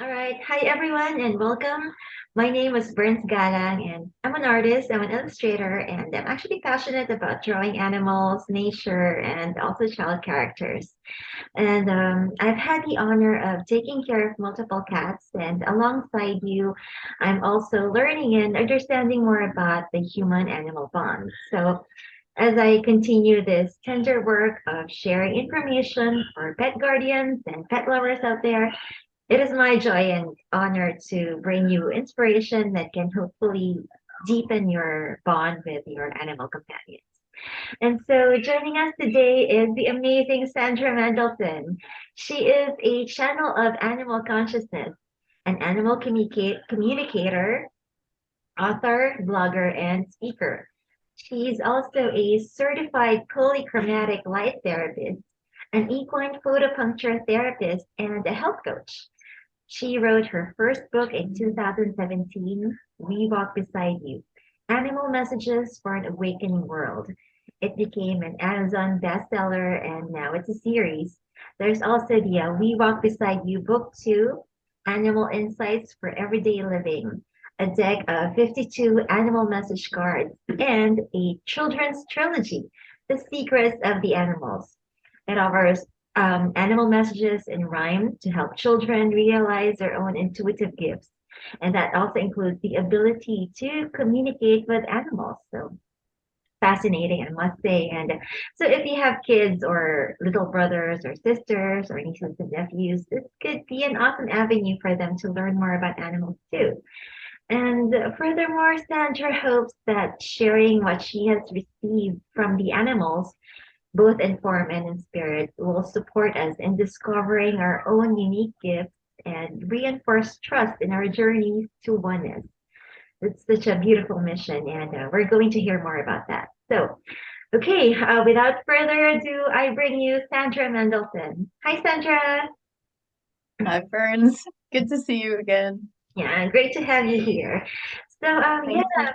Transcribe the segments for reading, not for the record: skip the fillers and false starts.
All right. Hi, everyone, and welcome. My name is Berns Galang, and I'm an artist, I'm an illustrator, and I'm actually passionate about drawing animals, nature, and also child characters. And I've had the honor of taking care of multiple cats, and alongside you, I'm also learning and understanding more about the human animal bond. So, as I continue this tender work of sharing information for pet guardians and pet lovers out there, it is my joy and honor to bring you inspiration that can hopefully deepen your bond with your animal companions. And so joining us today is the amazing Sandra Mendelson. She is a channel of animal consciousness, an animal communicator, author, blogger, and speaker. She's also a certified polychromatic light therapist, an equine photopuncture therapist, and a health coach. She wrote her first book in 2017, We Walk Beside You, Animal Messages for an Awakening World. It became an Amazon bestseller and now it's a series. There's also the We Walk Beside You Book 2, Animal Insights for Everyday Living, a deck of 52 animal message cards, and a children's trilogy, The Secrets of the Animals. It offers animal messages in rhyme to help children realize their own intuitive gifts. And that also includes the ability to communicate with animals. So fascinating, I must say. And so if you have kids or little brothers or sisters or nieces and nephews, this could be an awesome avenue for them to learn more about animals too. And furthermore, Sandra hopes that sharing what she has received from the animals both in form and in spirit, will support us in discovering our own unique gifts and reinforce trust in our journey to oneness. It's such a beautiful mission, and we're going to hear more about that. So, okay, without further ado, I bring you Sandra Mendelson. Hi, Sandra. Hi, Berns. Good to see you again. Yeah, great to have you here. So, yeah, Thank you.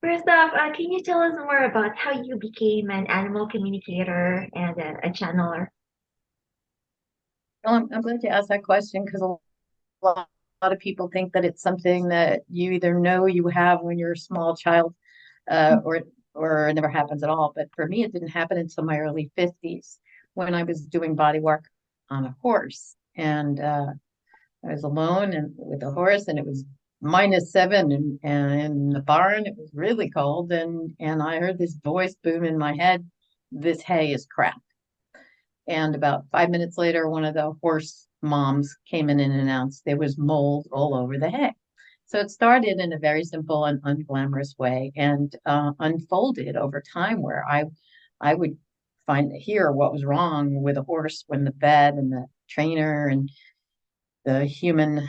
first off, can you tell us more about how you became an animal communicator and a channeler? Well, I'm glad you asked that question because a lot of people think that it's something that you either know you have when you're a small child, or it never happens at all. But for me, it didn't happen until my early 50s when I was doing body work on a horse, and I was alone and with a horse, and it was -7, and in the barn it was really cold, and I heard this voice boom in my head, "This hay is crap." And about 5 minutes later, one of the horse moms came in and announced there was mold all over the hay. So it started in a very simple and unglamorous way and unfolded over time where I would hear what was wrong with a horse when the vet and the trainer and the human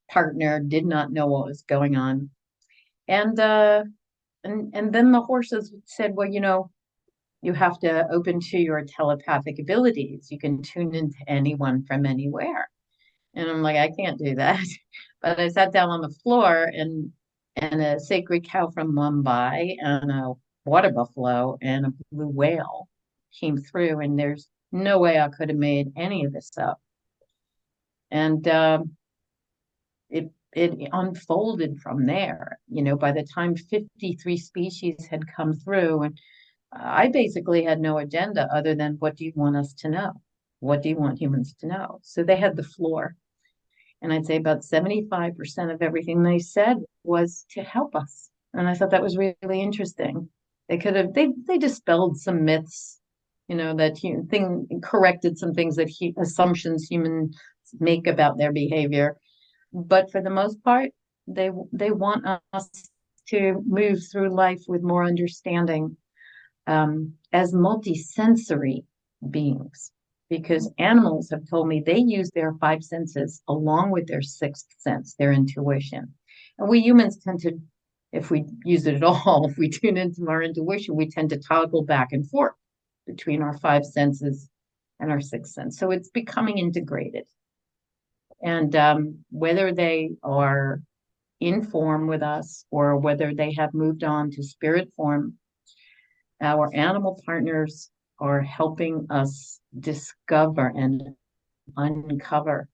partner did not know what was going on. And and then the horses said, well, you have to open to your telepathic abilities. You can tune into anyone from anywhere. And I'm like, I can't do that. But I sat down on the floor and a sacred cow from Mumbai and a water buffalo and a blue whale came through, and there's no way I could have made any of this up. And it unfolded from there. By the time 53 species had come through, and I basically had no agenda other than what do you want us to know? What do you want humans to know? So they had the floor. And I'd say about 75% of everything they said was to help us. And I thought that was really interesting. They dispelled some myths, that corrected some things that assumptions humans make about their behavior. But for the most part, they want us to move through life with more understanding, as multisensory beings, because animals have told me they use their five senses along with their sixth sense, their intuition. And we humans tend to, if we use it at all, if we tune into our intuition, we tend to toggle back and forth between our five senses and our sixth sense. So it's becoming integrated. And whether they are in form with us or whether they have moved on to spirit form, our animal partners are helping us discover and uncover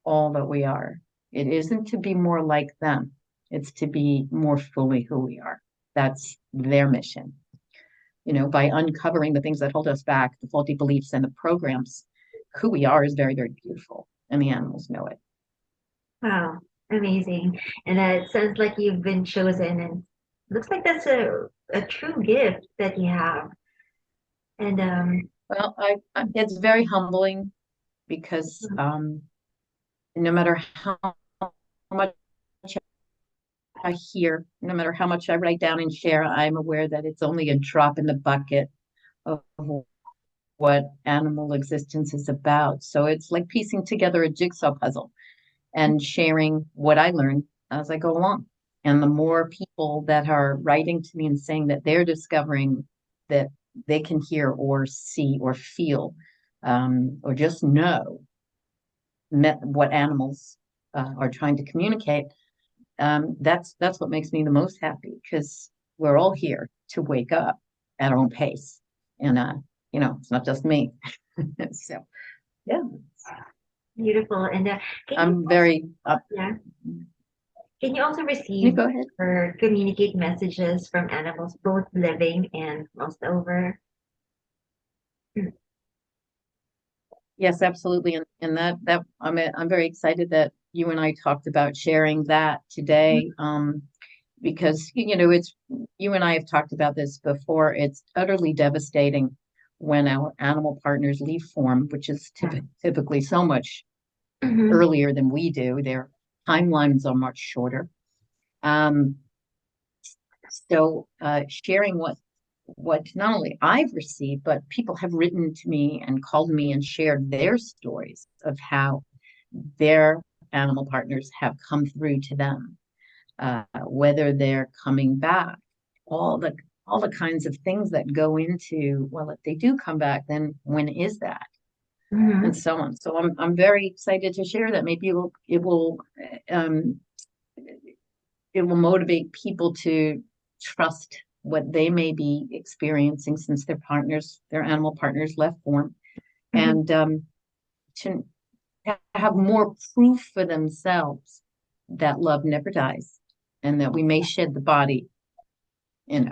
all that we are. It isn't to be more like them. It's to be more fully who we are. That's their mission. By uncovering the things that hold us back, the faulty beliefs and the programs, who we are is very, very beautiful. And the animals know it. Wow, amazing. And it sounds like you've been chosen, and looks like that's a true gift that you have. And Well, it's very humbling because no matter how much I hear, no matter how much I write down and share, I'm aware that it's only a drop in the bucket of what animal existence is about. So it's like piecing together a jigsaw puzzle and sharing what I learned as I go along. And the more people that are writing to me and saying that they're discovering that they can hear or see or feel or just know what animals are trying to communicate, that's what makes me the most happy because we're all here to wake up at our own pace. And, it's not just me. So, yeah, beautiful. And can you I'm also, very, yeah, can you also you receive go ahead. or communicate messages from animals, both living and lost over? Mm. Yes, absolutely. And that I'm very excited that you and I talked about sharing that today. Because it's you and I have talked about this before. It's utterly devastating when our animal partners leave form, which is typically so much Mhm. earlier than we do. Their timelines are much shorter. Um, so sharing what not only I've received, but people have written to me and called me and shared their stories of how their animal partners have come through to them, whether they're coming back, all the all the kinds of things that go into, well, if they do come back, then when is that? And Mhm. so on. So I'm very excited to share that. Maybe um, it will motivate people to trust what they may be experiencing since their animal partners left form, Mhm. and to have more proof for themselves that love never dies and that we may shed the body,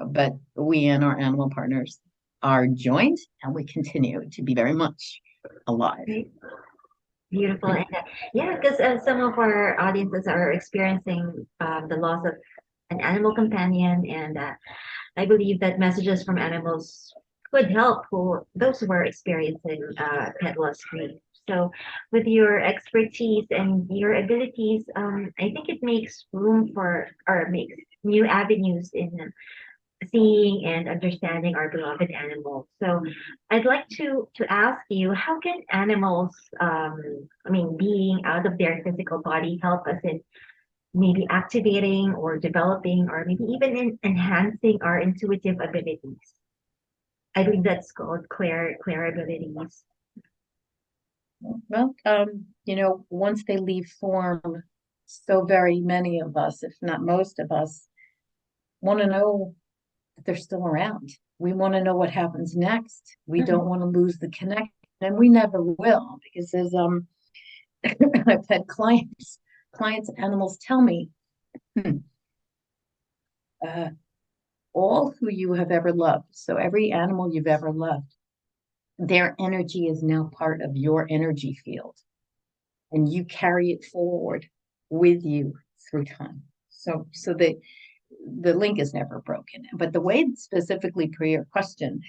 but we and our animal partners are joined and we continue to be very much alive. Right. Beautiful. And yeah, because some of our audiences are experiencing the loss of an animal companion, and I believe that messages from animals could help those who are experiencing pet loss grief. So, with your expertise and your abilities, I think it makes room for or makes new avenues in seeing and understanding our beloved animals. So, I'd like to ask you, how can animals, I mean, being out of their physical body, help us in maybe activating or developing or maybe even enhancing our intuitive abilities? I believe that's called clear abilities. Well, once they leave form, so very many of us, if not most of us, want to know that they're still around. We want to know what happens next. We Mhm. don't want to lose the connection, and we never will because as I've had clients animals tell me, hmm, uh, all who you have ever loved, so every animal you've ever loved, their energy is now part of your energy field, and you carry it forward with you through time. So the link is never broken. But the way specifically for your question,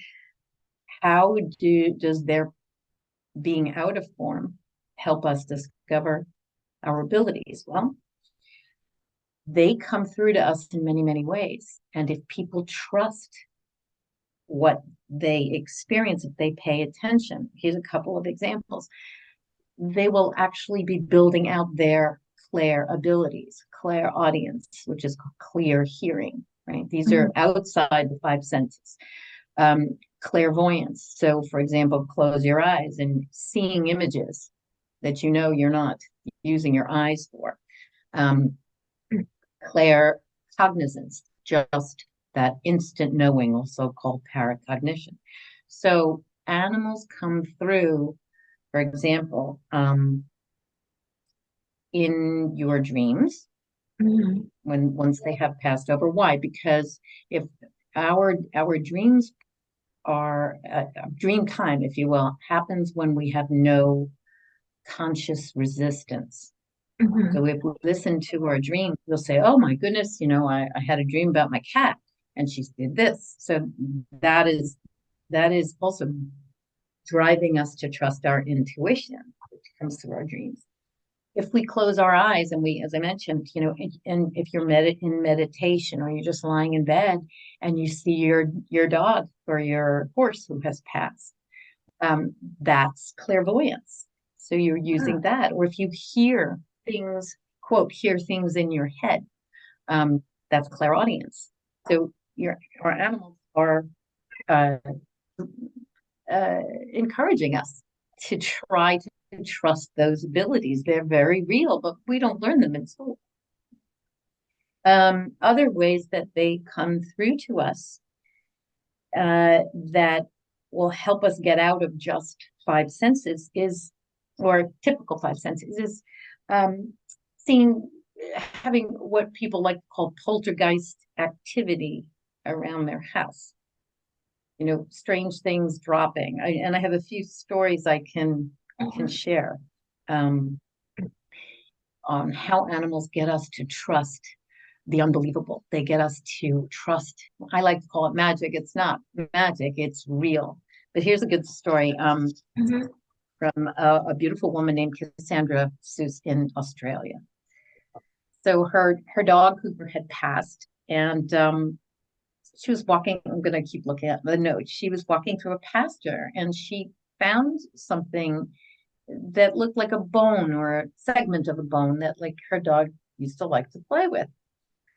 how does their being out of form help us discover our abilities? Well, they come through to us in many, many ways. And if people trust what they experience, if they pay attention, here's a couple of examples. They will actually be building out their clair abilities, clairaudience, which is clear hearing, right? These are Mhm. outside the five senses. Clairvoyance. So, for example, close your eyes and seeing images that you're not using your eyes for. Um, Claircognizance, just that instant knowing, also called paracognition. So, animals come through, for example, in your dreams Mhm. once they have passed over. Why? Because if our dreams are dream time, if you will, happens when we have no conscious resistance. Mhm. So if we listen to our dreams, we'll say, "Oh my goodness, I had a dream about my cat, and she did this." So that is that is also driving us to trust our intuition, which comes through our dreams. If we close our eyes and we, as I mentioned, and if you're in meditation or you're just lying in bed and you see your dog or your horse who has passed, that's clairvoyance. So you're using Ah. that. Or if you hear things, quote, hear things in your head, um, that's clairaudience. So our animals are uh, uh, encouraging us to try to trust those abilities. They're very real, but we don't learn them in school. Other ways that they come through to us that will help us get out of just five senses or typical five senses, is um, seeing, having what people like to call poltergeist activity around their house. Strange things dropping. And I have a few stories I can Mhm. share um, on how animals get us to trust the unbelievable. They get us to trust. I like to call it magic. It's not magic, it's real. But here's a good story Mhm. from a beautiful woman named Sandra Mendelson in Australia. So her dog Hoover had passed, and she was walking. I'm going to keep looking at the note. She was walking through a pasture, and she found something that looked like a bone or a segment of a bone that like her dog used to like to play with.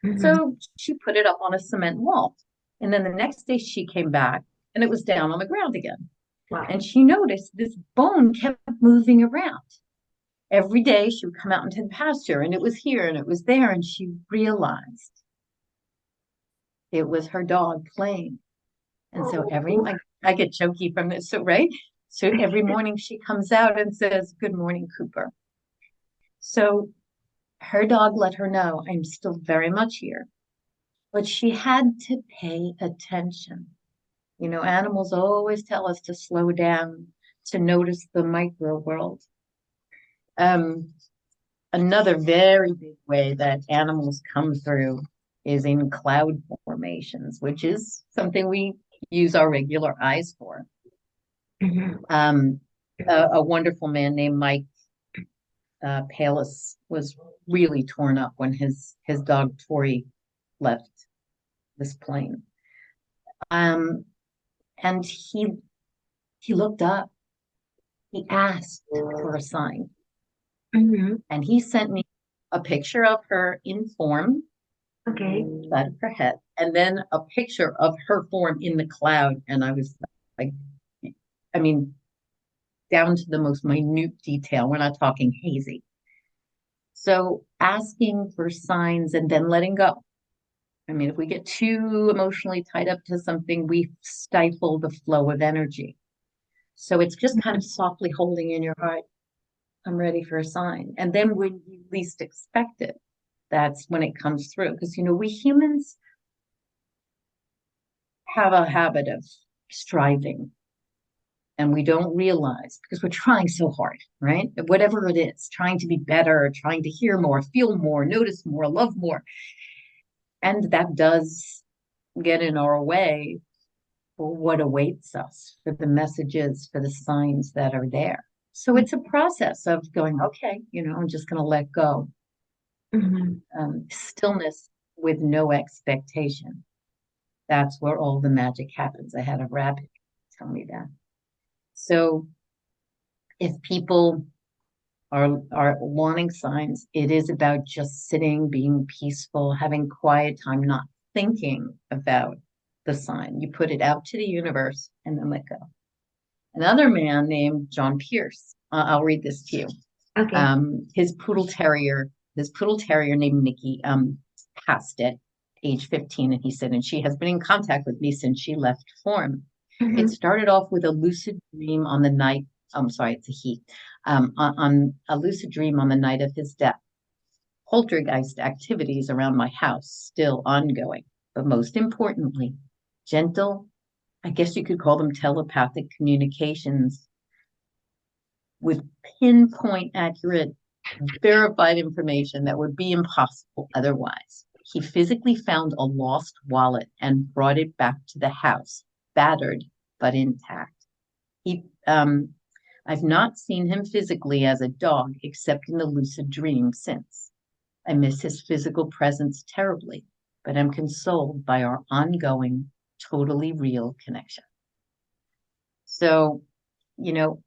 Mhm. So she put it up on a cement wall. And then the next day she came back and it was down on the ground again. Wow. And she noticed this bone kept moving around. Every day she would come out into the pasture and it was here and it was there. And she realized it was her dog playing. And so Oh. I get choky from this, so right? So every morning she comes out and says, "Good morning, Cooper." So her dog let her know, "I'm still very much here." But she had to pay attention. Animals always tell us to slow down, to notice the micro world. Um, Another very big way that animals come through is in cloud formations, which is something we use our regular eyes for. Mhm. Um, a wonderful man named Mike Palis was really torn up when his dog Tori left this plane. Um, and he looked up. He asked for a sign, Mhm. and he sent me a picture of her in form, Okay. side of her head, and then a picture of her form in the cloud. And I was like, I mean, down to the most minute detail. We're not talking hazy. So asking for signs and then letting go. I mean, if we get too emotionally tied up to something, we stifle the flow of energy. So it's just kind of softly holding in your heart, "I'm ready for a sign." And then when you least expect it, that's when it comes through. Because, we humans have a habit of striving and we don't realize because we're trying so hard, right? Whatever it is, trying to be better, trying to hear more, feel more, notice more, love more. And that does get in our way for what awaits us, for the messages, for the signs that are there. So it's a process of going, okay, I'm just going to let go. Mhm. Stillness with no expectation. That's where all the magic happens. I had a rabbit tell me that. So if people are wanting signs, it is about just sitting, being peaceful, having quiet time, not thinking about the sign. You put it out to the universe and then let go. Another man named John Pierce. I'll read this to you. Okay. His poodle terrier named Nikki, passed at age 15, and he said, and she has been in contact with me since she left form. It Mhm. started off with a lucid dream on the night I'm sorry, it's a he, on a lucid dream on the night of his death. Poltergeist activities around my house still ongoing, but most importantly, gentle, I guess you could call them telepathic communications with pinpoint accurate, verified information that would be impossible otherwise. He physically found a lost wallet and brought it back to the house, battered but intact. I've not seen him physically as a dog except in the lucid dream since. I miss his physical presence terribly, but am consoled by our ongoing, totally real connection. So, you know,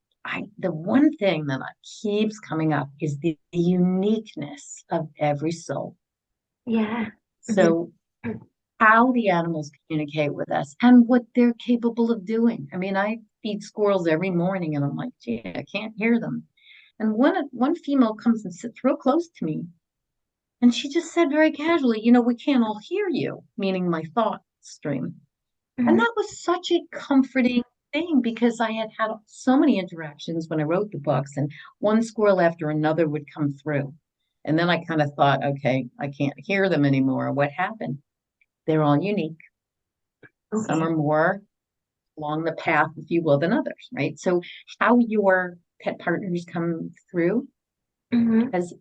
the one thing that keeps coming up is the uniqueness of every soul. Yeah. So, how the animals communicate with us and what they're capable of doing. I mean, I feed squirrels every morning, and I'm like, gee, I can't hear them. And one female comes and sits real close to me, and she just said very casually, we can't all hear you, meaning my thought stream. And Mhm. that was such a comforting thing because I had had so many interactions when I wrote the books, and one squirrel after another would come through. And then I kind of thought, okay, I can't hear them anymore. What happened? They're all unique. Some Okay. are more along the path, if you will, than others, right? So how your pet partners come through Mhm. as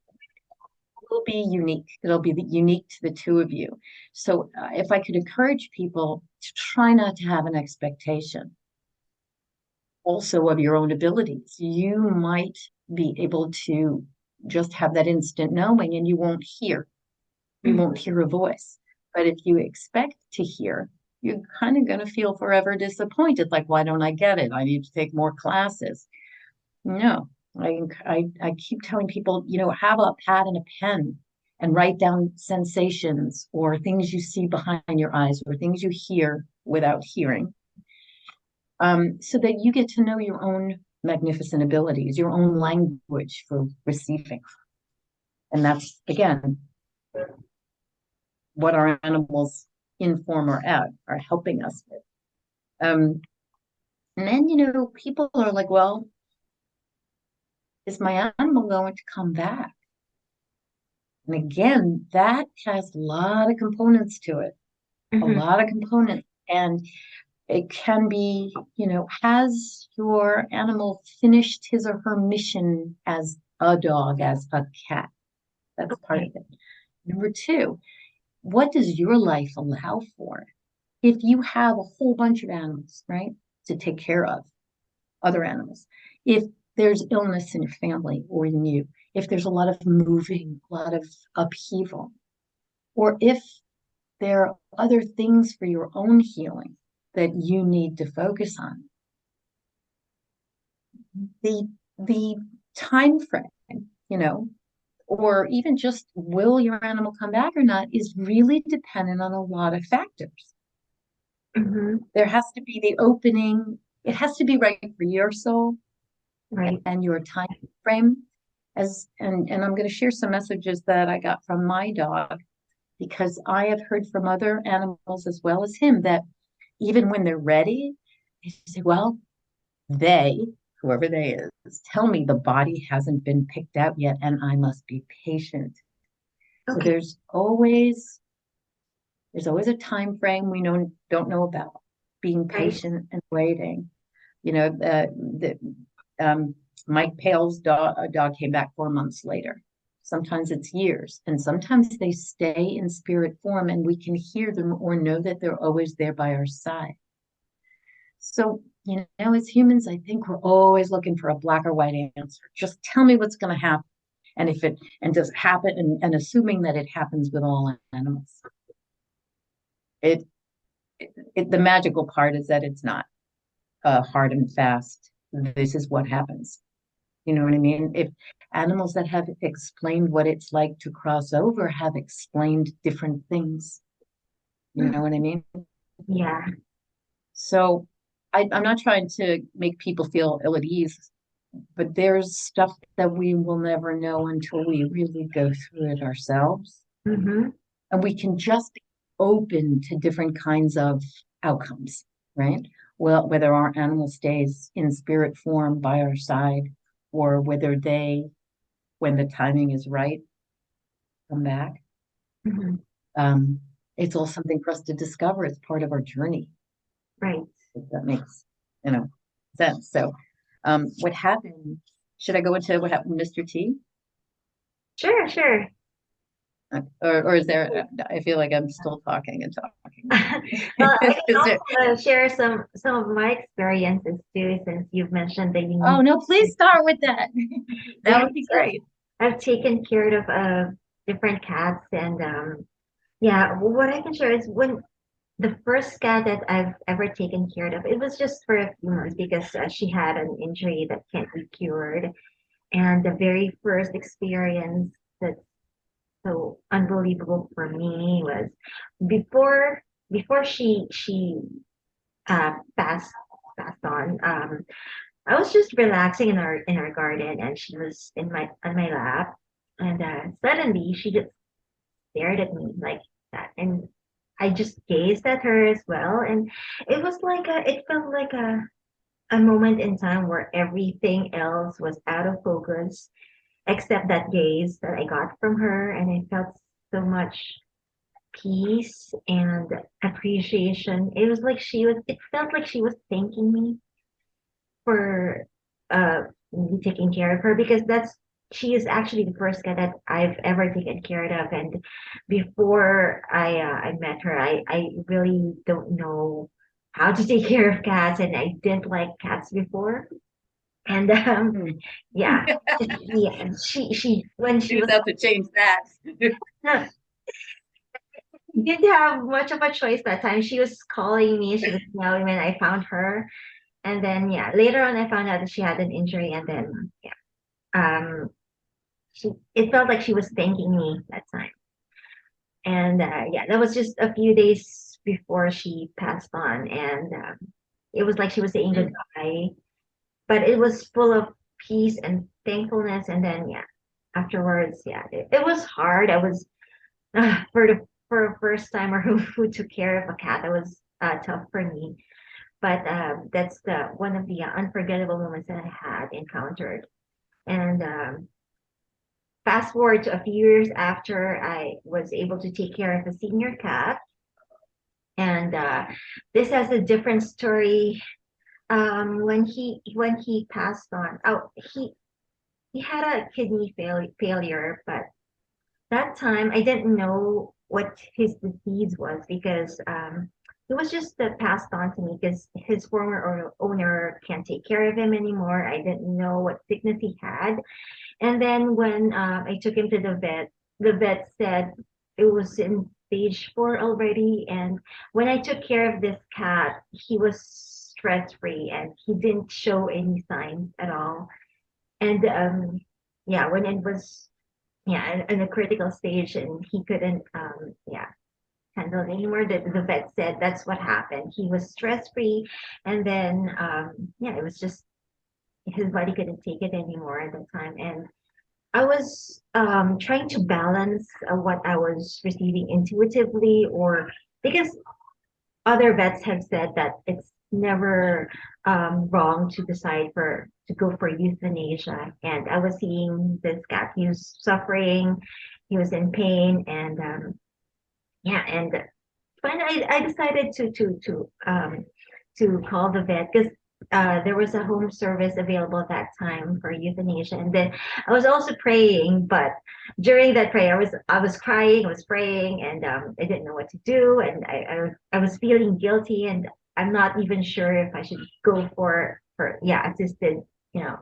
will be unique. It'll be unique to the two of you. So if I could encourage people to try not to have an expectation also of your own abilities, you might be able to just have that instant knowing and you won't hear. You Mhm. won't hear a voice. But if you expect to hear, you're kind of going to feel forever disappointed. Like, why don't I get it? I need to take more classes. No, I keep telling people, have a pad and a pen and write down sensations or things you see behind your eyes or things you hear without hearing, so that you get to know your own magnificent abilities, your own language for receiving. And that's, again, what our animals in form or out are helping us with. And then, people are like, well, is my animal going to come back? And again, that has a lot of components to it, a Mhm. lot of components. And it can be, has your animal finished his or her mission as a dog, as a cat? That's part of Okay. it. Number two, what does your life allow for? If you have a whole bunch of animals, right, to take care of, other animals, if there's illness in your family or in you, if there's a lot of moving, a lot of upheaval, or if there are other things for your own healing that you need to focus on, the time frame, you know, or even just will your animal come back or not is really dependent on a lot of factors. Mhm. There has to be the opening, it has to be right for your soul Right. and your time frame. And I'm going to share some messages that I got from my dog because I have heard from other animals as well as him that even when they're ready, they say, well, they, whoever they is, tell me the body hasn't been picked out yet and I must be patient. So Okay. there's always a time frame we don't know about. Being Right. patient and waiting. The Mike Pale's dog came back 4 months later. Sometimes it's years, and sometimes they stay in spirit form, and we can hear them or know that they're always there by our side. So, as humans, I think we're always looking for a black or white answer. Just tell me what's going to happen, and does it happen, and assuming that it happens with all animals. It, the magical part is that it's not hard and fast. This is what happens. You know what I mean? If animals that have explained what it's like to cross over have explained different things, you know Mhm. what I mean? Yeah. So I'm not trying to make people feel ill at ease, but there's stuff that we will never know until we really go through it ourselves. Mhm. And we can just be open to different kinds of outcomes, right? well, whether our animal stays in spirit form by our side, or whether they, when the timing is right, come back. Mhm. Um, it's all something for us to discover. It's part of our journey, Right. if that makes, you know, sense. So, what happened? Should I go into what happened, Mr. T? Sure, sure. Or is there? I feel like I'm still talking and talking. Well, I can Is there? also share some of my experiences too, since you've mentioned the Oh unique. no! Please start with that. That Yes, would be great. I've taken care of different cats, and yeah, what I can share is when the first cat that I've ever taken care of, it was just for a few months because she had an injury that can't be cured, and the very first experience that's so unbelievable for me was before before she passed on. I was just relaxing in our garden, and she was in my on my lap, and suddenly she just stared at me like that, and I just gazed at her as well, and it felt like a moment in time where everything else was out of focus except that gaze that I got from her, and I felt so much peace and appreciation. It felt like she was thanking me for uh me taking care of her because she is actually the first cat that I've ever taken care of. And before I met her, I really don't know how to take care of cats, and I didn't like cats before. And Hmm. yeah, yeah, she when she You was just have to change that. didn't have much of a choice that time. She was calling me, she was yelling when I found her. And then yeah, later on I found out that she had an injury, and then yeah. She it felt like she was thanking me that time. And yeah, that was just a few days before she passed on, and it was like she was saying Mm. goodbye, but it was full of peace and thankfulness. And then yeah, afterwards, yeah, it was hard. I was for a first timer who took care of a cat. It was tough for me, but that's the one of the unforgettable moments that I had encountered. And fast forward to a few years after, I was able to take care of a senior cat, and this has a different story. When he passed on, he had a failure, but that time I didn't know what his disease was because it was just passed on to me because his former owner can't take care of him anymore. I didn't know what sickness he had. And then when I took him to the vet said it was in stage 4 already. And when I took care of this cat, he was stress free and he didn't show any signs at all. And yeah, when it was yeah in a critical stage and he couldn't yeah handle it anymore, the vet said that's what happened. He was stress free, and then yeah, it was just his body couldn't take it anymore at the time. And I was trying to balance what I was receiving intuitively, or because other vets have said that it's never wrong to decide to go for euthanasia. And I was seeing this cat, he was suffering, he was in pain, and yeah, and finally I decided to call the vet because there was a home service available at that time for euthanasia. And then I was also praying, but during that prayer, I was crying, I was praying, and I didn't know what to do, and I was feeling guilty, and I'm not even sure if I should go for yeah assisted, you know.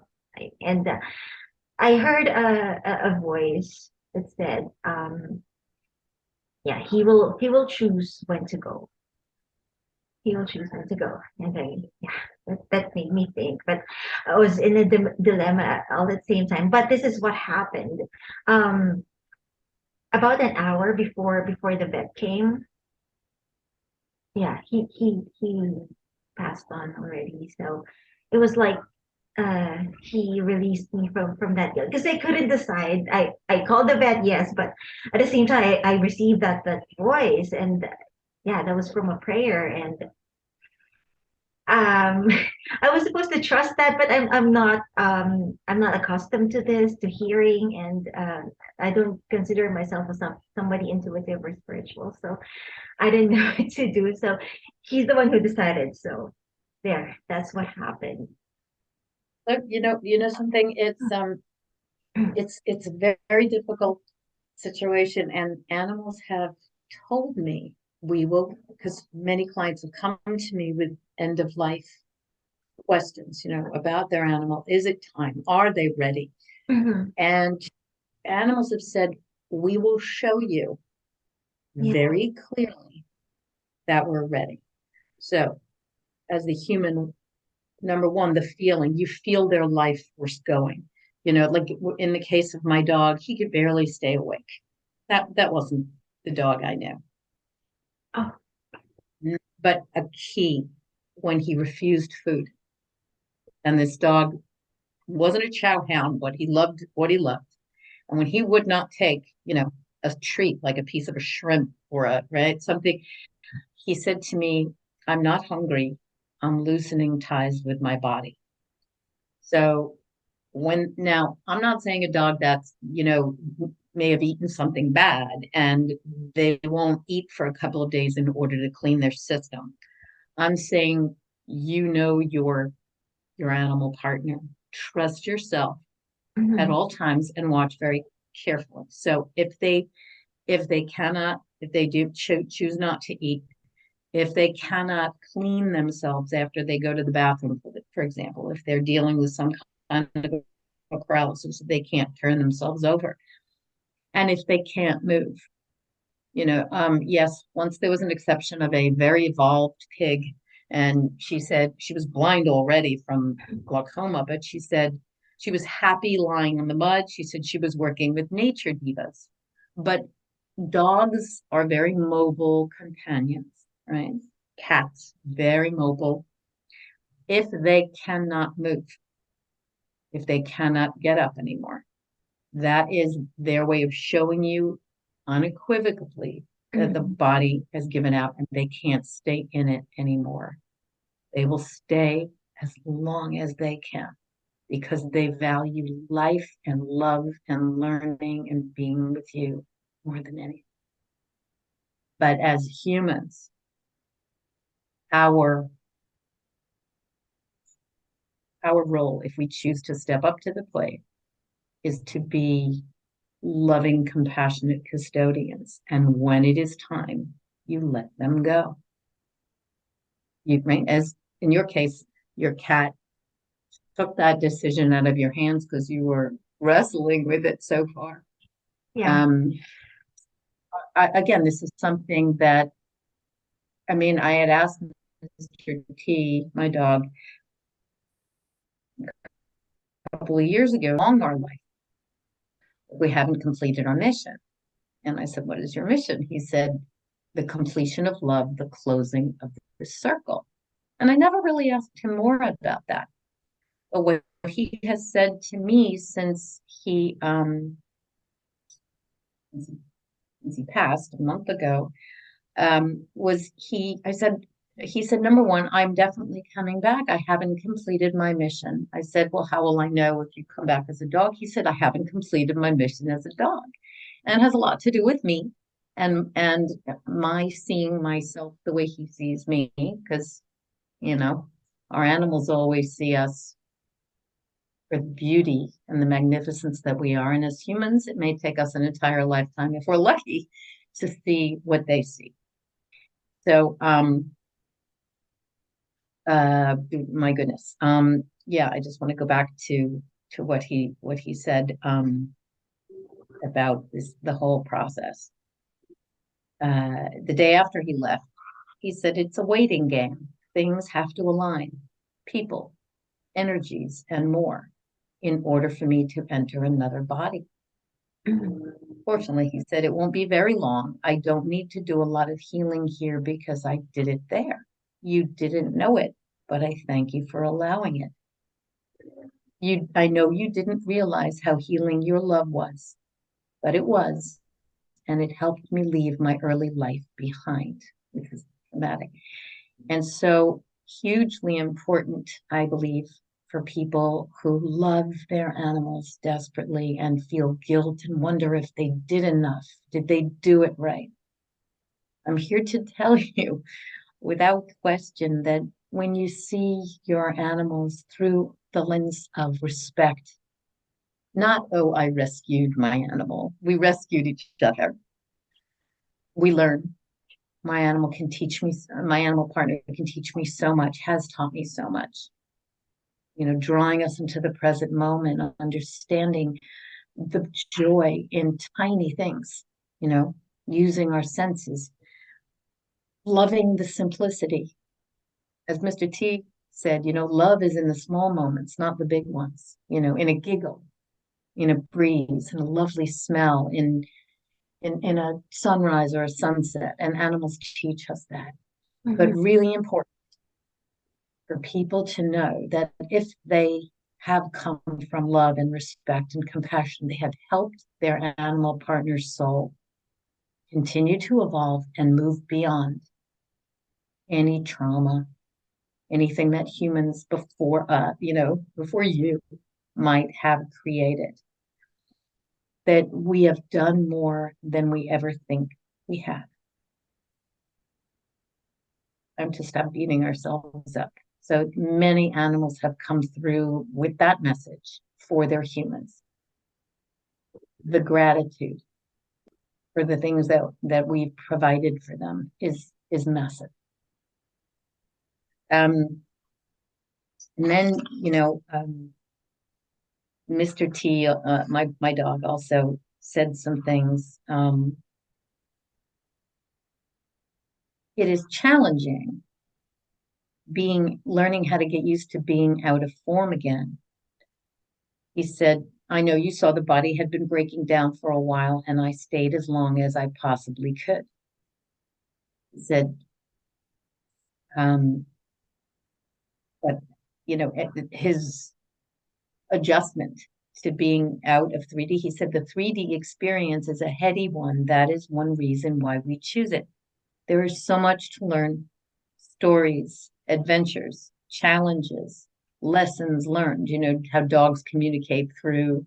And I heard a voice that said, yeah, he will choose when to go. He will choose when to go. And then, yeah, that made me think. But I was in a dilemma all at the same time. But this is what happened. Um, about an hour before the vet came, yeah, he passed on already. So it was like he released me from that guilt because I couldn't decide. I called the vet, yes, but at the same time I received that voice, and yeah, that was from a prayer. And um I was supposed to trust that, but I'm not accustomed to this, to hearing, and I don't consider myself as somebody intuitive or spiritual, so I didn't know what to do. So he's the one who decided. So there, that's what happened. Look, you know something, it's a very, very difficult situation, and animals have told me we will, because many clients have come to me with end of life questions, about their animal. Is it time? Are they ready? Mhm. And animals have said, we will show you Yeah. very clearly that we're ready. So, as the human, number one, the feeling, you feel their life force going. Like in the case of my dog, he could barely stay awake. That wasn't the dog I knew. Oh. But a key when he refused food. And this dog wasn't a chow hound, but he loved what he loved. And when he would not take, a treat like a piece of a shrimp or something, he said to me, I'm not hungry. I'm loosening ties with my body. So now I'm not saying a dog that's, may have eaten something bad and they won't eat for a couple of days in order to clean their system. I'm saying, your animal partner. Trust yourself at Mhm. all times and watch very carefully. So if they do choose not to eat, if they cannot clean themselves after they go to the bathroom, for example, if they're dealing with some kind of paralysis, they can't turn themselves over, and if they can't move, yes, once there was an exception of a very evolved pig, and she said she was blind already from glaucoma, but she said she was happy lying in the mud. She said she was working with nature divas. But dogs are very mobile companions, right? Cats, very mobile. If they cannot move, if they cannot get up anymore, that is their way of showing you unequivocally that the Mhm. body has given out and they can't stay in it anymore. They will stay as long as they can because they value life and love and learning and being with you more than anything. But as humans, our our role, if we choose to step up to the plate, is to be loving, compassionate custodians. And when it is time, you let them go. Right? As in your case, your cat took that decision out of your hands because you were wrestling with it so far. Yeah. Um, again, this is something that, I mean, I had asked Mr. T, my dog, a couple of years ago, along our life, we haven't completed our mission. And I said, what is your mission? He said, the completion of love, the closing of the circle. And I never really asked him more about that. But what he has said to me since he passed a month ago, was he said, number one, I'm definitely coming back. I haven't completed my mission. I said, well, how will I know if you come back as a dog? He said, I haven't completed my mission as a dog. And it has a lot to do with me and my seeing myself the way he sees me, because, you know, our animals always see us for the beauty and the magnificence that we are. And as humans, it may take us an entire lifetime, if we're lucky, to see what they see. So, my goodness. Yeah, I just want to go back to what he said about the whole process. The day after he left, he said it's a waiting game. Things have to align, people, energies, and more, in order for me to enter another body. Mhm. Fortunately, he said it won't be very long. I don't need to do a lot of healing here because I did it there. You didn't know it, but I thank you for allowing it. I know you didn't realize how healing your love was, but it was, and it helped me leave my early life behind, which is traumatic. And so hugely important, I believe, for people who love their animals desperately and feel guilt and wonder if they did enough. Did they do it right? I'm here to tell you without question that when you see your animals through the lens of respect, not, oh, I rescued my animal. We rescued each other. We learn. My animal can teach me, my animal partner can teach me so much, has taught me so much. Drawing us into the present moment, understanding the joy in tiny things, using our senses, loving the simplicity. As Mr. T said, love is in the small moments, not the big ones, in a giggle, in a breeze, in a lovely smell, in a sunrise or a sunset. And animals teach us that. But really important for people to know that if they have come from love and respect and compassion, they have helped their animal partner's soul continue to evolve and move beyond any trauma, anything that humans before you might have created. That we have done more than we ever think we have. Time to stop beating ourselves up. So many animals have come through with that message for their humans. The gratitude for the things that we've provided for them is massive. And then, Mr. T, my dog, also said some things. It is challenging learning how to get used to being out of form again. He said, I know you saw the body had been breaking down for a while, and I stayed as long as I possibly could. He said, but his adjustment to being out of 3D, he said the 3D experience is a heady one. That is one reason why we choose it. There is so much to learn, stories, adventures, challenges, lessons learned, how dogs communicate through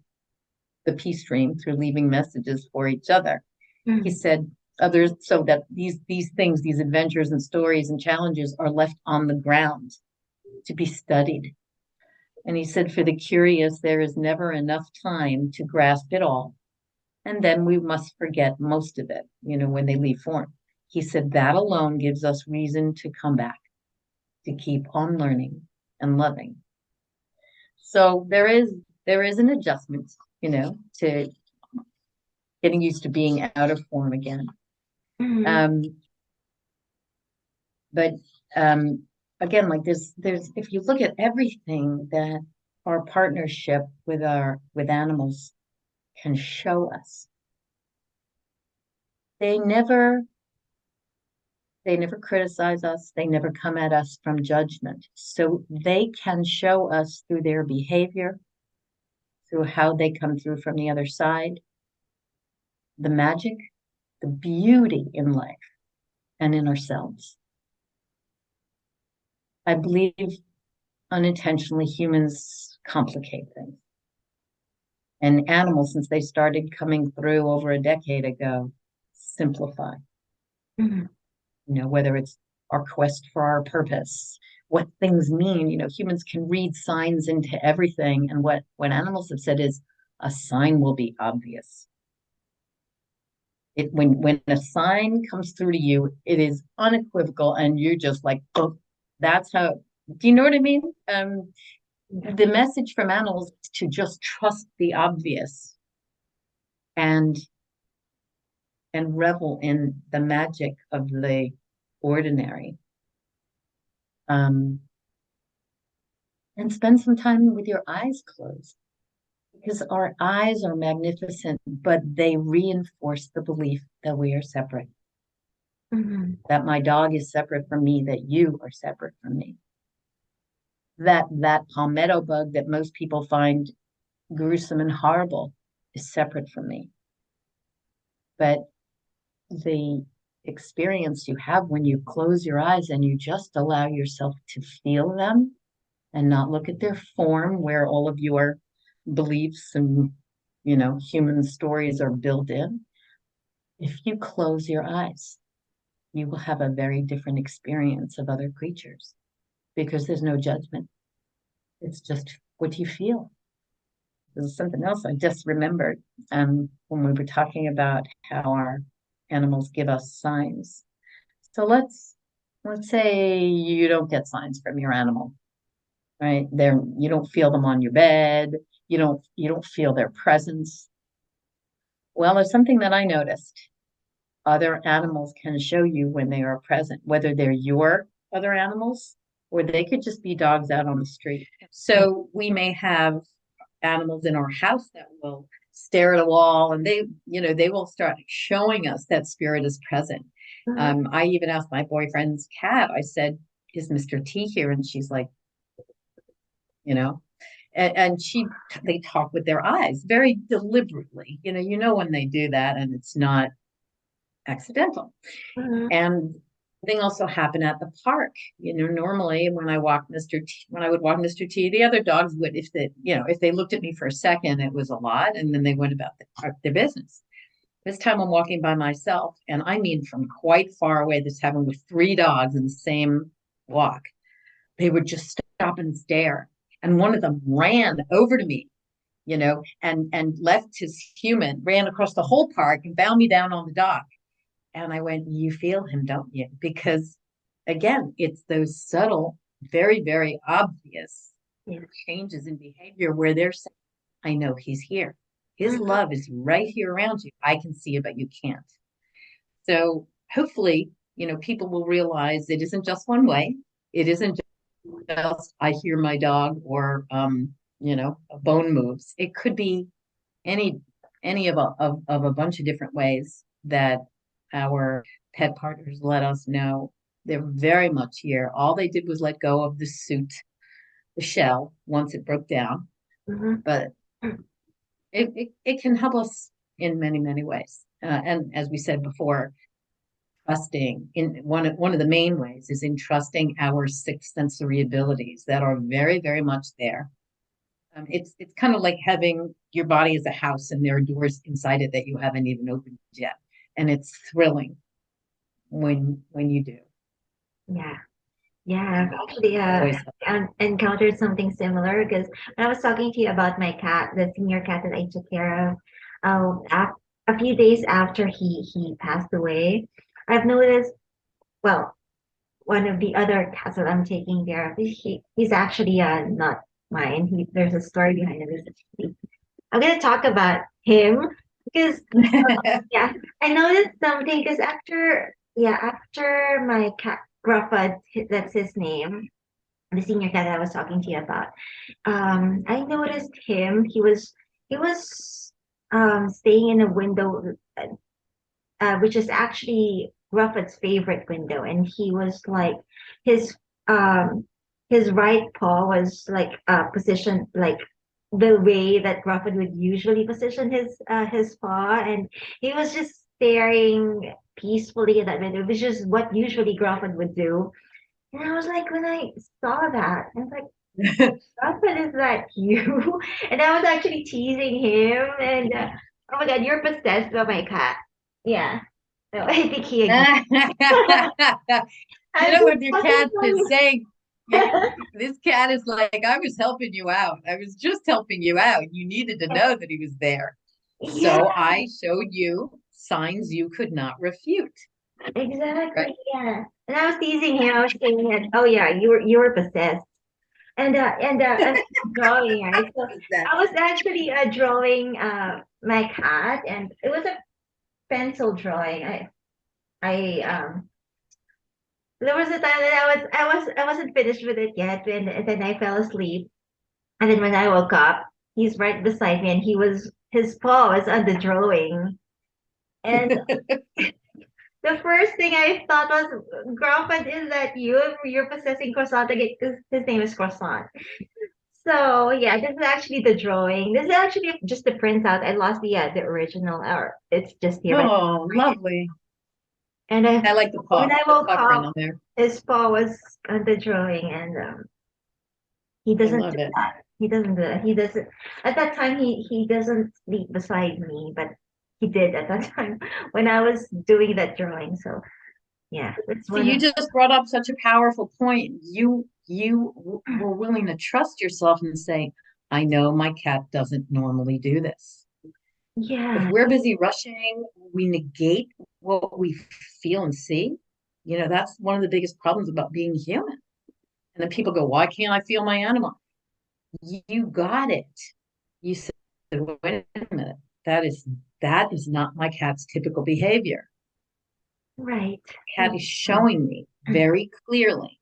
the peace stream, through leaving messages for each other. He said others, so that these things, these adventures and stories and challenges are left on the ground to be studied. And he said, for the curious, there is never enough time to grasp it all. And then we must forget most of it, when they leave form. He said that alone gives us reason to come back, to keep on learning and loving. So there is an adjustment, to getting used to being out of form again. But again, like there's if you look at everything that our partnership with animals can show us, they never criticize us. They never come at us from judgment. So they can show us through their behavior, through how they come through from the other side, the magic, the beauty in life and in ourselves. I believe unintentionally humans complicate things. And animals, since they started coming through over a decade ago, simplify. Whether it's our quest for our purpose, what things mean. Humans can read signs into everything. And what animals have said is a sign will be obvious. When a sign comes through to you, it is unequivocal, and you're just like, oh, that's how. Do you know what I mean? The message from animals is to just trust the obvious, and revel in the magic of the ordinary. And spend some time with your eyes closed, because our eyes are magnificent, but they reinforce the belief that we are separate. That my dog is separate from me, that you are separate from me. That palmetto bug that most people find gruesome and horrible is separate from me. But the experience you have when you close your eyes and you just allow yourself to feel them and not look at their form where all of your beliefs and, human stories are built in. If you close your eyes, you will have a very different experience of other creatures because there's no judgment. It's just what you feel. This is something else I just remembered when we were talking about how our animals give us signs. So let's say you don't get signs from your animal, right? You don't feel them on your bed. You don't feel their presence. Well, there's something that I noticed. Other animals can show you when they are present, whether they're your other animals or they could just be dogs out on the street. So we may have animals in our house that will stare at a wall and they will start showing us that spirit is present. Mhm. I even asked my boyfriend's cat, I said, is Mr. T here? And she's like, you know, and they talk with their eyes very deliberately. When they do that and it's not accidental. Mhm. And thing also happened at the park. Normally when I would walk Mr. T, the other dogs would, if they looked at me for a second, it was a lot, and then they went about their business. This time I'm walking by myself, and I mean from quite far away. This happened with three dogs in the same walk. They would just stop and stare, and one of them ran over to me, and left his human, ran across the whole park and found me down on the dock. And I went, you feel him, don't you? Because again, it's those subtle, very, very obvious Yeah. changes in behavior where they're saying, I know he's here. His Mhm. love is right here around you. I can see it, but you can't. So hopefully, people will realize it isn't just one way. It isn't just I hear my dog or a bone moves. It could be any any of a bunch of different ways that our pet partners let us know they're very much here. All they did was let go of the suit, the shell, once it broke down. Mhm. But it can help us in many, many ways. And as we said before, trusting in one of the main ways is in trusting our sixth sensory abilities that are very, very much there. It's kind of like having your body as a house and there are doors inside it that you haven't even opened yet, and it's thrilling when you do. Yeah. Yeah, I've And actually always. encountered something similar because when I was talking to you about my cat, the senior cat that I took care of, a few days after he passed away, I've noticed, well, one of the other cats that I'm taking care of, he's actually not mine. There's a story behind it. I'm gonna talk about him because yeah, I noticed something because after my cat Grufford, that's his name, the senior cat that I was talking to you about. I noticed him. He was staying in a window, which is actually Grufford's favorite window, and he was like his um his right paw was like positioned like the way that Grufford would usually position his paw, and he was just staring peacefully at that window, which is what usually Grufford would do. And I was like, when I saw that, I was like, Ruffin, is that you? And I was actually teasing him. And oh my God, you're possessed by my cat. Yeah. So I think he agreed. You I'm know just what your fucking cat is saying? This cat is like, I was helping you out. I was just helping you out. You needed to know that he was there. Yeah, So I showed you signs you could not refute, right? exactly. Yeah. And I was teasing him. I was saying that, oh yeah, you were possessed. And drawing, right? So That. I was actually drawing my cat, and it was a pencil drawing. I there was a time that I wasn't finished with it yet, and then I fell asleep. And then when I woke up, he's right beside me, and his paw was on the drawing. And the first thing I thought was, girlfriend, is that you're possessing Croissant again? Because his name is Croissant. So yeah, this is actually the drawing. This is actually just the printout. I lost the original, or it's just here, but Oh, lovely. And I like the when I woke paw print up, on there. his paw was on the drawing, and he I doesn't do love it. that. He doesn't do that. He doesn't. At that time, he doesn't sleep beside me, but he did at that time when I was doing that drawing. So yeah, that's So one you of. just brought up such a powerful point. You were willing to trust yourself and say, I know my cat doesn't normally do this. If Yeah, we're busy rushing, we negate what we feel and see. That's one of the biggest problems about being human. And then people go, why can't I feel my animal? You got it. You said, wait a minute. That is not my cat's typical behavior. right. Cat is showing me very clearly,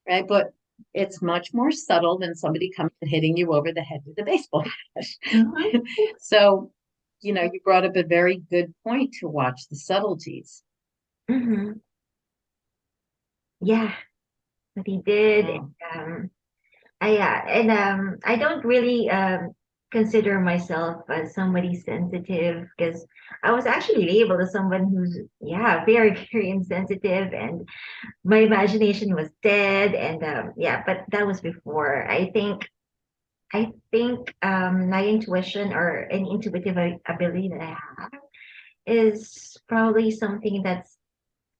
right? But it's much more subtle than somebody coming and hitting you over the head with a baseball bat. Mhm. So, you brought up a very good point to watch the subtleties. Mhm. Yeah, but he did. Wow. I don't really consider myself as somebody sensitive because I was actually labeled as someone who's very very insensitive, and my imagination was dead, and but that was before. I think my intuition or an intuitive ability that I have is probably something that's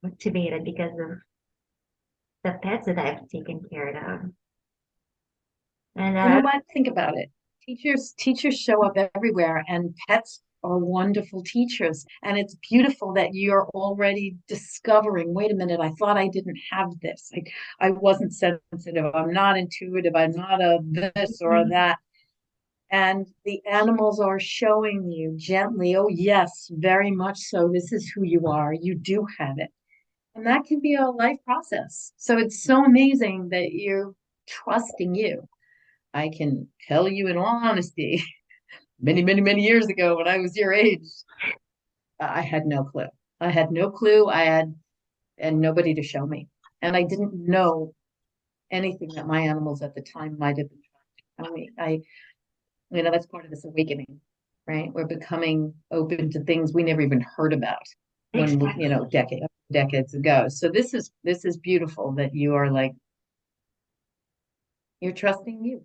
activated because of the pets that I've taken care of. And You know what? Think about it. Teachers show up everywhere, and pets are wonderful teachers. And it's beautiful that you're already discovering, wait a minute, I thought I didn't have this. I wasn't sensitive. I'm not intuitive. I'm not a this or a that. And the animals are showing you gently, oh, yes, very much so. This is who you are. You do have it. And that can be a life process. So it's so amazing that you're trusting you. I can tell you in all honesty, many, many, many years ago when I was your age, I had no clue. I had no clue. And nobody to show me. And I didn't know anything that my animals at the time might have been trying to tell me. That's part of this awakening, right? We're becoming open to things we never even heard about when we, exactly. decades ago. So this is beautiful that you are like, you're trusting you.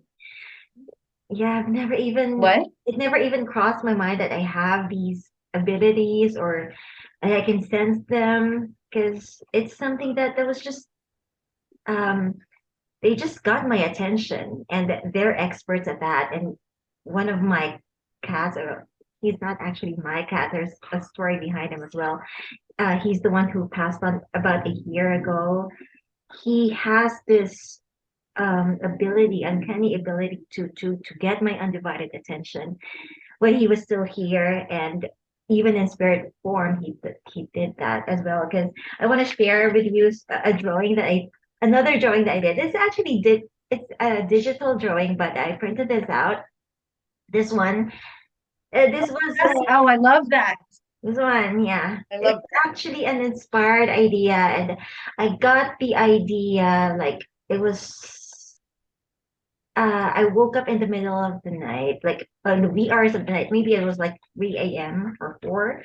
Yeah, What? it never even crossed my mind that I have these abilities or I can sense them because it's something that was just, um, they just got my attention and they're experts at that. And one of my cats, or he's not actually my cat, there's a story behind him as well. He's the one who passed on about a year ago. He has this ability, uncanny ability to get my undivided attention when he was still here, and even in spirit form, he did that as well. Because I want to share with you another drawing that I did. It's a digital drawing, but I printed this out. This one, this was Yes. Oh, I love that. this one, yeah. I It's love actually an inspired idea, and I got the idea like it was I woke up in the middle of the night, like on the wee hours of the night. Maybe it was like 3 a.m. or 4.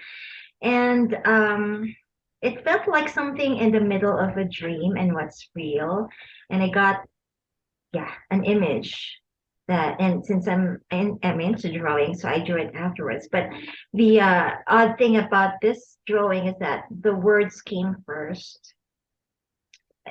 And it felt like something in the middle of a dream and what's real. And I got, an image and since I'm into drawing, so I drew it afterwards. But the odd thing about this drawing is that the words came first.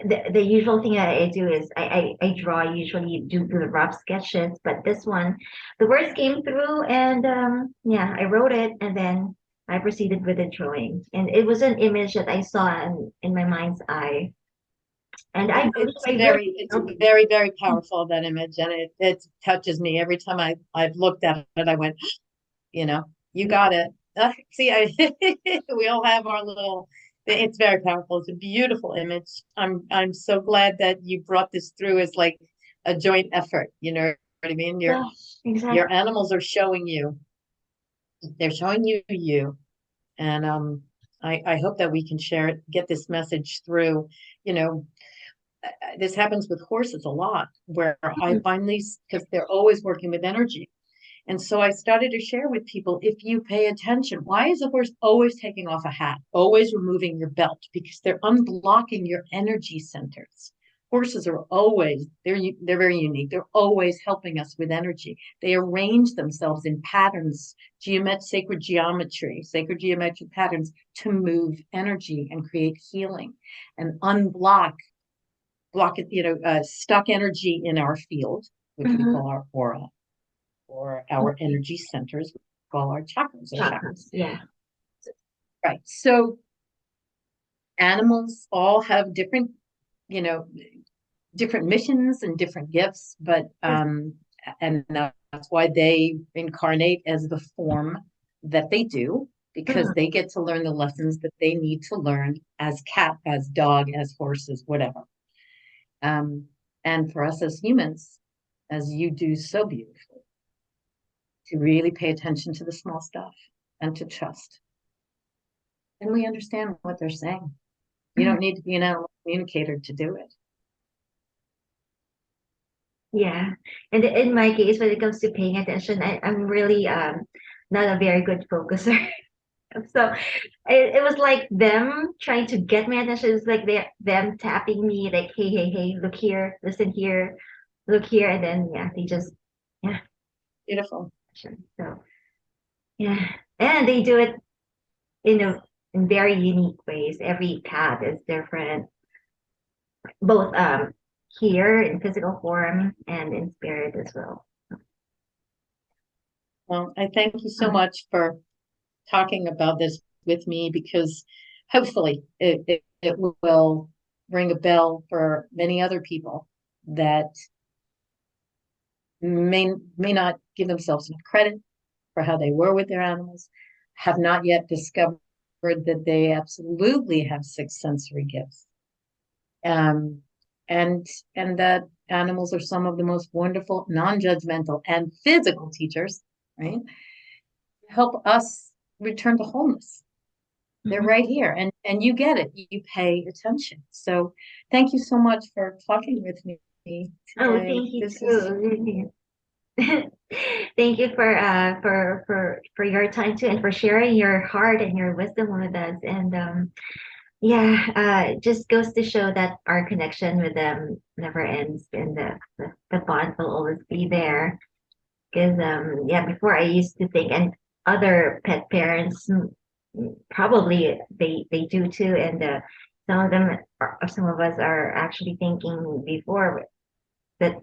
The usual thing that I do is I draw, usually do the rough sketches, but this one, the words came through, and I wrote it, and then I proceeded with the drawing. And it was an image that I saw in my mind's eye. And I believe it's I really it's felt very, very powerful, that image, and it touches me every time I've looked at it. I went, you yeah, got it. See, we all have our little. It's very powerful. It's a beautiful image. I'm so glad that you brought this through as like a joint effort. You know what I mean? Your yes, exactly. your animals are showing you. They're showing you, and I hope that we can share it, get this message through. You know, this happens with horses a lot, where I Mhm. find these because they're always working with energy. And so I started to share with people, if you pay attention, why is a horse always taking off a hat, always removing your belt? Because they're unblocking your energy centers. Horses are always, they're very unique. They're always helping us with energy. They arrange themselves in patterns, sacred geometric patterns to move energy and create healing and block it, stuck energy in our field, which we Mm-hmm. call our aura, or our energy centers, we call our chakras or chakras. Yeah. Right. So animals all have different, you know, different missions and different gifts, but and that's why they incarnate as the form that they do, because Mhm. they get to learn the lessons that they need to learn as cat, as dog, as horses, whatever. Um, and for us as humans, as you do so beautifully, to really pay attention to the small stuff and to trust. And we understand what they're saying. You don't need to be an animal communicator to do it. Yeah. And in my case, when it comes to paying attention, I'm really not a very good focuser. So it was like them trying to get my attention. It's like them tapping me like, hey, hey, hey, look here, listen here, look here, and then yeah, they just yeah. Beautiful. So yeah. And they do it in a in very unique ways. Every cat is different, both here in physical form and in spirit as well. Well, I thank you so much for talking about this with me, because hopefully it will ring a bell for many other people that may not give themselves enough credit for how they were with their animals, have not yet discovered that they absolutely have six sensory gifts. Um, and and that animals are some of the most wonderful, non-judgmental, and physical teachers, right? Help us return to wholeness. They're Mhm. right here, and you get it. You pay attention. So thank you so much for talking with me Oh, today. thank you This is too. Thank you for your time too and for sharing your heart and your wisdom with us. And yeah, it just goes to show that our connection with them never ends and the bond will always be there. Because yeah, before I used to think, and other pet parents probably they do too, and some of us are actually thinking before that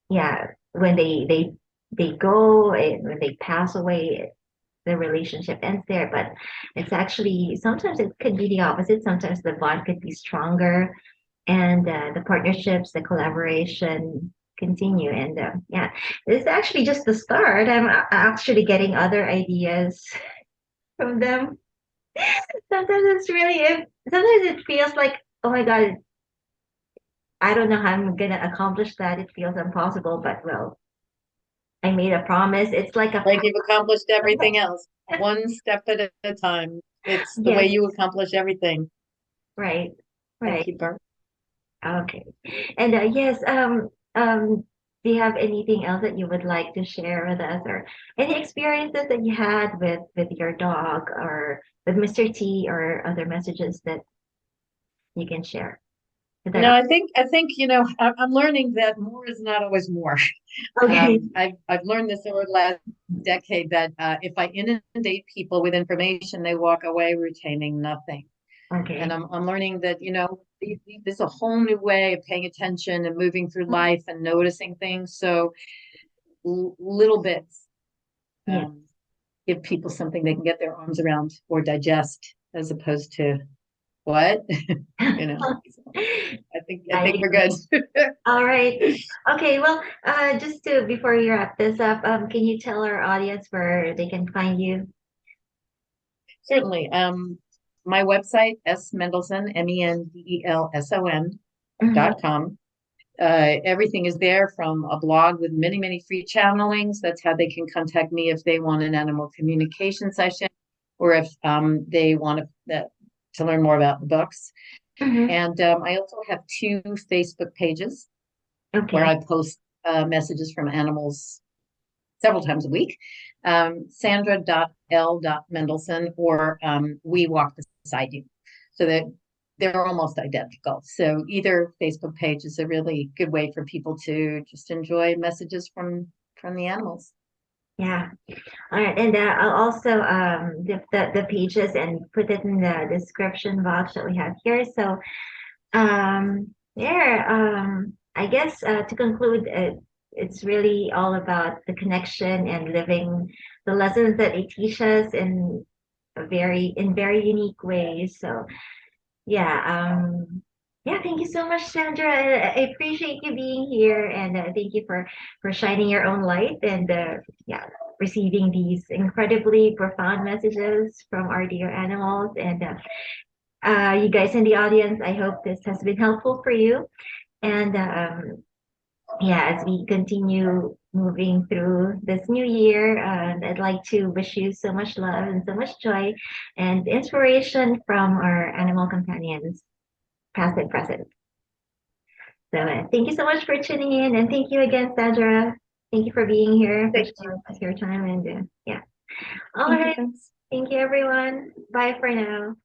yeah, when they go and when they pass away, the relationship ends there. But it's actually sometimes it could be the opposite. Sometimes the bond could be stronger, and the partnerships, the collaboration continue. And yeah, it's actually just the start. I'm actually getting other ideas from them. Sometimes it's really, sometimes it feels like, oh my God, I don't know how I'm gonna accomplish that. It feels impossible, but well, I made a promise. It's like a like you've accomplished everything else, one step at a time. It's the way yes, you accomplish everything. right, Thank right. you, Bert. Okay. And yes, do you have anything else that you would like to share with us, or any experiences that you had with your dog or with Mr. T, or other messages that you can share with No, our I think I'm learning that more is not always more. okay. I've learned this over the last decade, that if I inundate people with information, they walk away retaining nothing. And Okay. I'm learning that there's a whole new way of paying attention and moving through life and noticing things. So little bits Yeah. um, give people something they can get their arms around or digest, as opposed to what you know. So I I think we're good. agree. All right. Okay, well, just to before you wrap this up, can you tell our audience where they can find you? Certainly. My website, Mendelson, Mendelson Mhm. .com. Everything is there, from a blog with many, many free channelings. That's how they can contact me if they want an animal communication session, or if they want to learn more about the books. Mhm. And I also have two Facebook pages where Okay. I post messages from animals several times a week. Sandra.L.Mendelson or We Walk Beside You. So that they're almost identical. So either Facebook page is a really good way for people to just enjoy messages from the animals. Yeah. All right. And I'll also the pages and put it in the description box that we have here. So yeah, I guess to conclude, it's really all about the connection and living the lessons that they teach us in very unique ways. So yeah, yeah, thank you so much, Sandra. I appreciate you being here, and thank you for shining your own light and yeah, receiving these incredibly profound messages from our dear animals. And you guys in the audience, I hope this has been helpful for you. And yeah, as we continue moving through this new year, I'd like to wish you so much love and so much joy and inspiration from our animal companions, past and present. So thank you so much for tuning in, and thank you again, Sandra. Thank you for being here, for Thank you. sharing us your time, and yeah. All Thank you, right. friends. Thank you, everyone. Bye for now.